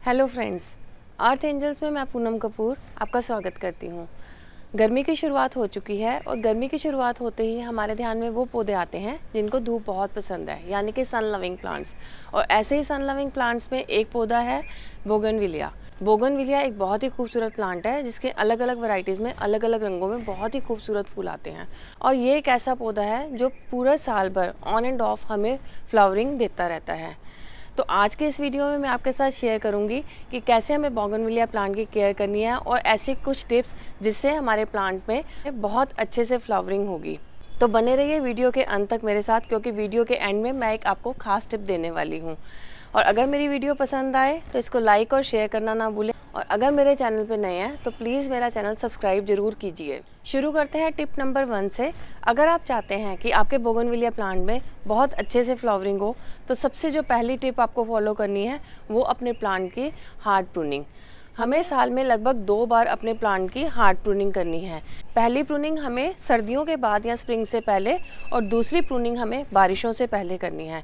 Hello friends, अर्थ angels में मैं पूनम कपूर आपका स्वागत करती हूँ। गर्मी की शुरुआत हो चुकी है और गर्मी की शुरुआत होते ही हमारे ध्यान में वो पौधे आते हैं जिनको धूप बहुत पसंद है, यानी कि सन लविंग प्लांट्स। और ऐसे ही सन लविंग प्लांट्स में एक पौधा है बोगनविलिया। बोगनविलिया एक बहुत ही खूबसूरत प्लांट है जिसके अलग अलग वैरायटीज़ में अलग अलग रंगों में बहुत ही खूबसूरत फूल आते हैं। और ये एक ऐसा पौधा है जो पूरा साल भर ऑन एंड ऑफ हमें फ्लावरिंग देता रहता है। तो आज के इस वीडियो में मैं आपके साथ शेयर करूंगी कि कैसे हमें बोगनविलिया प्लांट की केयर करनी है और ऐसे कुछ टिप्स जिससे हमारे प्लांट में बहुत अच्छे से फ्लावरिंग होगी। तो बने रहिए वीडियो के अंत तक मेरे साथ, क्योंकि वीडियो के एंड में मैं एक आपको खास टिप देने वाली हूँ। और अगर मेरी वीडियो पसंद आए तो इसको लाइक और शेयर करना ना भूलें। और अगर मेरे चैनल पर नए हैं तो प्लीज़ मेरा चैनल सब्सक्राइब जरूर कीजिए। शुरू करते हैं टिप नंबर 1 से। अगर आप चाहते हैं कि आपके बोगनविलिया प्लांट में बहुत अच्छे से फ्लावरिंग हो तो सबसे जो पहली टिप आपको फॉलो करनी है वो अपने प्लांट की हार्ड प्रूनिंग। हमें साल में लगभग 2 बार अपने प्लांट की हार्ड प्रूनिंग करनी है। पहली प्रूनिंग हमें सर्दियों के बाद या स्प्रिंग से पहले और दूसरी प्रूनिंग हमें बारिशों से पहले करनी है।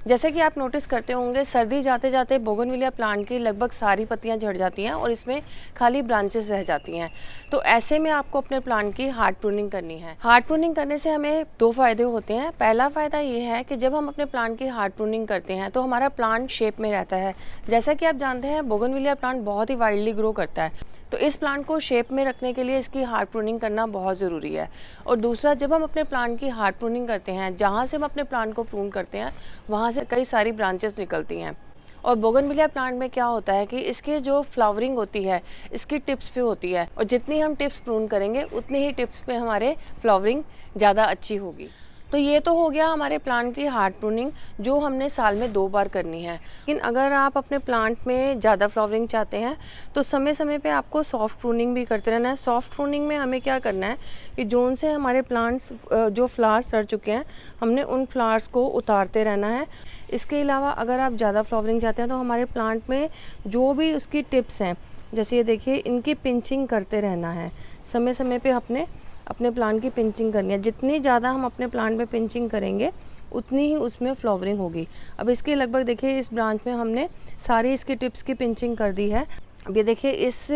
जैसे कि आप नोटिस करते होंगे, सर्दी जाते जाते बोगनविलिया प्लांट की लगभग सारी पत्तियां झड़ जाती हैं और इसमें खाली ब्रांचेस रह जाती हैं। तो ऐसे में आपको अपने प्लांट की हार्ड प्रूनिंग करनी है। हार्ड प्रूनिंग करने से हमें 2 फायदे होते हैं। पहला फ़ायदा ये है कि जब हम अपने प्लांट की हार्ड प्रूनिंग करते हैं तो हमारा प्लांट शेप में रहता है। जैसा कि आप जानते हैं, बोगनविलिया प्लांट बहुत ही वाइडली ग्रो करता है, तो इस प्लांट को शेप में रखने के लिए इसकी हार्ड प्रूनिंग करना बहुत ज़रूरी है। और दूसरा, जब हम अपने प्लांट की हार्ड प्रूनिंग करते हैं, जहाँ से हम अपने प्लांट को प्रून करते हैं वहाँ से कई सारी ब्रांचेस निकलती हैं। और बोगनविलिया प्लांट में क्या होता है कि इसके जो फ्लावरिंग होती है इसकी टिप्स पे होती है, और जितनी हम टिप्स प्रून करेंगे उतनी ही टिप्स पे हमारे फ्लावरिंग ज़्यादा अच्छी होगी। तो ये तो हो गया हमारे प्लांट की हार्ड प्रूनिंग जो हमने साल में 2 बार करनी है। लेकिन अगर आप अपने प्लांट में ज़्यादा फ्लावरिंग चाहते हैं तो समय समय पे आपको सॉफ्ट प्रूनिंग भी करते रहना है। सॉफ्ट प्रूनिंग में हमें क्या करना है कि जोन से हमारे प्लांट्स जो फ्लावर्स सड़ चुके हैं, हमने उन फ्लावर्स को उतारते रहना है। इसके अलावा अगर आप ज़्यादा फ्लावरिंग चाहते हैं तो हमारे प्लांट में जो भी उसकी टिप्स हैं, जैसे ये देखिए, इनकी पिंचिंग करते रहना है। समय समय पे अपने प्लांट की पिंचिंग करनी है। जितनी ज़्यादा हम अपने प्लांट में पिंचिंग करेंगे उतनी ही उसमें फ्लावरिंग होगी। अब इसके लगभग देखिए, इस ब्रांच में हमने सारी इसकी टिप्स की पिंचिंग कर दी है। अब ये देखिए, इस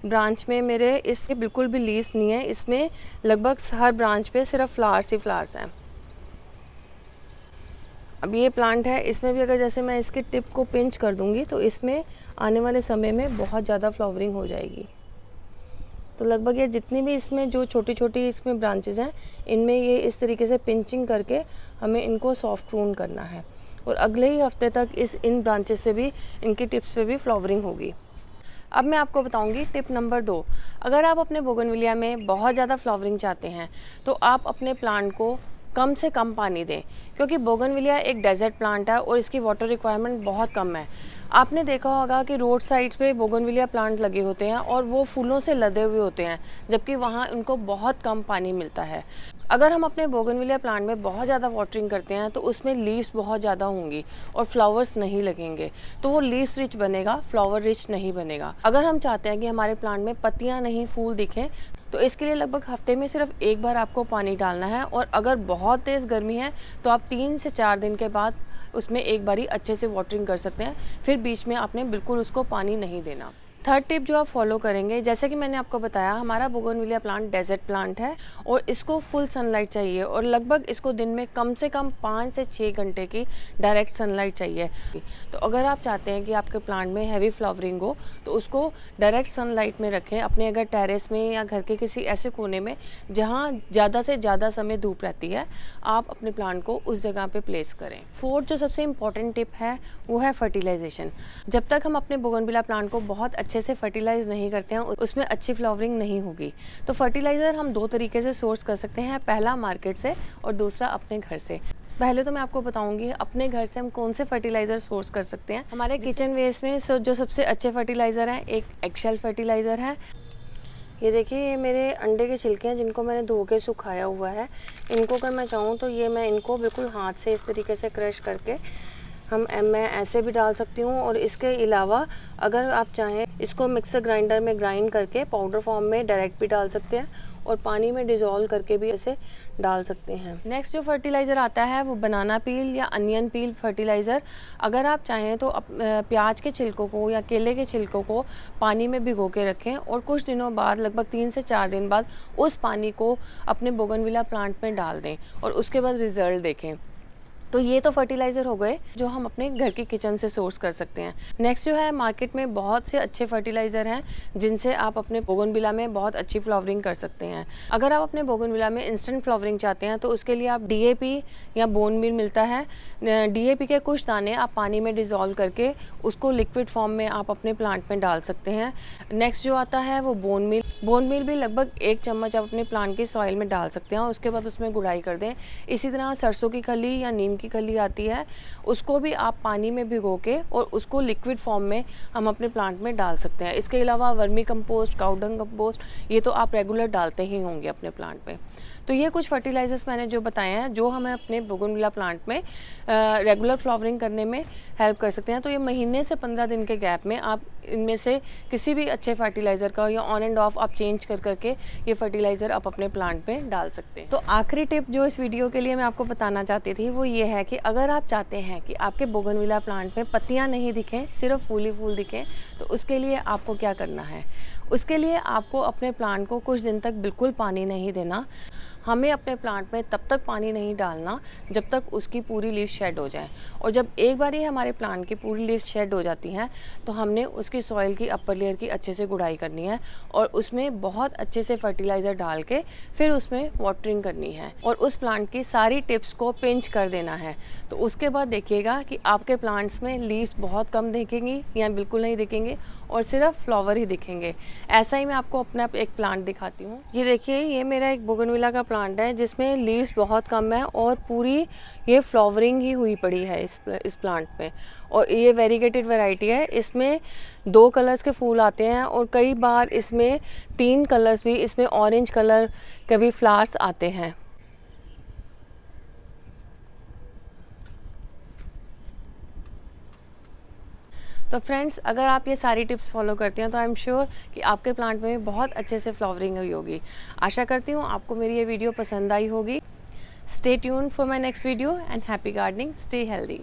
ब्रांच में मेरे इसके बिल्कुल भी लीव्स नहीं है। इसमें लगभग हर ब्रांच पे सिर्फ फ्लावर्स ही फ्लावर्स हैं। अब ये प्लांट है, इसमें भी अगर जैसे मैं इसकी टिप को पिंच कर दूंगी तो इसमें आने वाले समय में बहुत ज़्यादा फ्लावरिंग हो जाएगी। तो लगभग ये जितनी भी इसमें जो छोटी छोटी इसमें ब्रांचेस हैं, इनमें ये इस तरीके से पिंचिंग करके हमें इनको सॉफ्ट प्रून करना है। और अगले ही हफ्ते तक इन ब्रांचेस पे भी, इनकी टिप्स पे भी फ्लावरिंग होगी। अब मैं आपको बताऊंगी टिप नंबर 2। अगर आप अपने बोगनविलिया में बहुत ज़्यादा फ्लावरिंग चाहते हैं तो आप अपने प्लांट को कम से कम पानी दें, क्योंकि बोगनविलिया एक डेजर्ट प्लांट है और इसकी वाटर रिक्वायरमेंट बहुत कम है। आपने देखा होगा कि रोड साइड पे बोगनविलिया प्लांट लगे होते हैं और वो फूलों से लदे हुए होते हैं, जबकि वहाँ उनको बहुत कम पानी मिलता है। अगर हम अपने बोगनविलिया प्लांट में बहुत ज़्यादा वाटरिंग करते हैं तो उसमें लीव्स बहुत ज़्यादा होंगी और फ्लावर्स नहीं लगेंगे, तो वो लीव्स रिच बनेगा, फ्लावर रिच नहीं बनेगा। अगर हम चाहते हैं कि हमारे प्लांट में पत्तियाँ नहीं फूल दिखें तो इसके लिए लगभग हफ्ते में सिर्फ 1 बार आपको पानी डालना है। और अगर बहुत तेज़ गर्मी है तो आप 3 से 4 दिन के बाद उसमें एक बारी अच्छे से वाटरिंग कर सकते हैं। फिर बीच में आपने बिल्कुल उसको पानी नहीं देना। थर्ड टिप जो आप फॉलो करेंगे, जैसे कि मैंने आपको बताया, हमारा बोगनविलिया प्लांट डेजर्ट प्लांट है और इसको फुल सनलाइट चाहिए और लगभग इसको दिन में कम से कम 5 से 6 घंटे की डायरेक्ट सनलाइट चाहिए। तो अगर आप चाहते हैं कि आपके प्लांट में हैवी फ्लावरिंग हो तो उसको डायरेक्ट सनलाइट में रखें, अपने अगर टेरेस में या घर के किसी ऐसे कोने में जहाँ ज़्यादा से ज़्यादा समय धूप रहती है, आप अपने प्लांट को उस जगह पे प्लेस करें। फोर्थ जो सबसे इम्पॉर्टेंट टिप है वो है फर्टिलाइजेशन। जब तक हम अपने बोगनविलिया प्लांट को बहुत अच्छे से फर्टिलाइज नहीं करते हैं उसमें अच्छी फ्लावरिंग नहीं होगी। तो फर्टिलाइज़र हम 2 तरीके से सोर्स कर सकते हैं, पहला मार्केट से और दूसरा अपने घर से। पहले तो मैं आपको बताऊंगी अपने घर से हम कौन से फर्टिलाइज़र सोर्स कर सकते हैं। हमारे किचन वेस्ट में जो सबसे अच्छे फर्टिलाइज़र हैं, एक एगशेल फर्टिलाइज़र है। ये देखिए, ये मेरे अंडे के छिलके हैं जिनको मैंने धो के सुखाया हुआ है। इनको अगर मैं चाहूँ तो ये मैं इनको बिल्कुल हाथ से इस तरीके से क्रश करके मैं ऐसे भी डाल सकती हूँ, और इसके अलावा अगर आप चाहें इसको मिक्सर ग्राइंडर में ग्राइंड करके पाउडर फॉर्म में डायरेक्ट भी डाल सकते हैं, और पानी में डिज़ोल्व करके भी इसे डाल सकते हैं। नेक्स्ट जो फर्टिलाइज़र आता है वो बनाना पील या अनियन पील फर्टिलाइज़र। अगर आप चाहें तो प्याज के छिलकों को या केले के छिलकों को पानी में भिगो के रखें, और कुछ दिनों बाद लगभग 3 से 4 दिन बाद उस पानी को अपने बोगनविला प्लांट में डाल दें, और उसके बाद रिज़ल्ट देखें। तो ये तो फर्टिलाइज़र हो गए जो हम अपने घर की किचन से सोर्स कर सकते हैं। नेक्स्ट जो है, मार्केट में बहुत से अच्छे फर्टिलाइज़र हैं जिनसे आप अपने बोगनविला में बहुत अच्छी फ्लावरिंग कर सकते हैं। अगर आप अपने बोगनविला में इंस्टेंट फ्लावरिंग चाहते हैं तो उसके लिए आप DAP या बोन मील मिलता है, DAP के कुछ दाने आप पानी में डिज़ोल्व करके उसको लिक्विड फॉर्म में आप अपने प्लांट में डाल सकते हैं। नेक्स्ट जो आता है वो बोन मील भी लगभग 1 चम्मच आप अपने प्लांट की सॉइल में डाल सकते हैं, उसके बाद उसमें गुड़ाई कर दें। इसी तरह सरसों की खली या नीम की खली आती है, उसको भी आप पानी में भिगो के और उसको लिक्विड फॉर्म में हम अपने प्लांट में डाल सकते हैं। इसके अलावा वर्मी कंपोस्ट, काउडंग कंपोस्ट, ये तो आप रेगुलर डालते ही होंगे अपने प्लांट में। तो ये कुछ फर्टिलाइजर्स मैंने जो बताए हैं जो हमें अपने बोगनविला प्लांट में रेगुलर फ्लावरिंग करने में हेल्प कर सकते हैं। तो ये महीने से 15 दिन के गैप में आप इनमें से किसी भी अच्छे फर्टिलाइज़र का या ऑन एंड ऑफ आप चेंज कर करके ये फर्टिलाइज़र आप अपने प्लांट में डाल सकते हैं। तो आखिरी टिप जो इस वीडियो के लिए मैं आपको बताना चाहती थी वो ये है कि अगर आप चाहते हैं कि आपके बोगनविला प्लांट में पत्तियाँ नहीं दिखें, सिर्फ फूल ही फूल दिखें, तो उसके लिए आपको क्या करना है? उसके लिए आपको अपने प्लांट को कुछ दिन तक बिल्कुल पानी नहीं देना। हमें अपने प्लांट में तब तक पानी नहीं डालना जब तक उसकी पूरी लीफ शेड हो जाए, और जब एक बार ही हमारे प्लांट की पूरी लीफ शेड हो जाती हैं तो हमने उसकी सॉइल की अपर लेयर की अच्छे से गुड़ाई करनी है, और उसमें बहुत अच्छे से फर्टिलाइज़र डाल के फिर उसमें वाटरिंग करनी है, और उस प्लांट की सारी टिप्स को पिंच कर देना है। तो उसके बाद देखिएगा कि आपके प्लांट्स में लीव्स बहुत कम दिखेंगी या बिल्कुल नहीं दिखेंगे, और सिर्फ फ्लावर ही दिखेंगे। ऐसा ही मैं आपको अपना एक प्लांट दिखाती हूँ। ये देखिए, ये मेरा एक बोगनविला का प्लांट है जिसमें लीव्स बहुत कम है और पूरी ये फ्लावरिंग ही हुई पड़ी है इस प्लांट में। और ये वेरीगेटेड वैरायटी है, इसमें 2 कलर्स के फूल आते हैं, और कई बार इसमें 3 कलर्स भी, इसमें ऑरेंज कलर के भी फ्लावर्स आते हैं। तो फ्रेंड्स, अगर आप ये सारी टिप्स फॉलो करते हैं तो आई एम श्योर कि आपके प्लांट में बहुत अच्छे से फ्लावरिंग हुई होगी। आशा करती हूँ आपको मेरी ये वीडियो पसंद आई होगी। Stay tuned for my next video and happy gardening, stay healthy.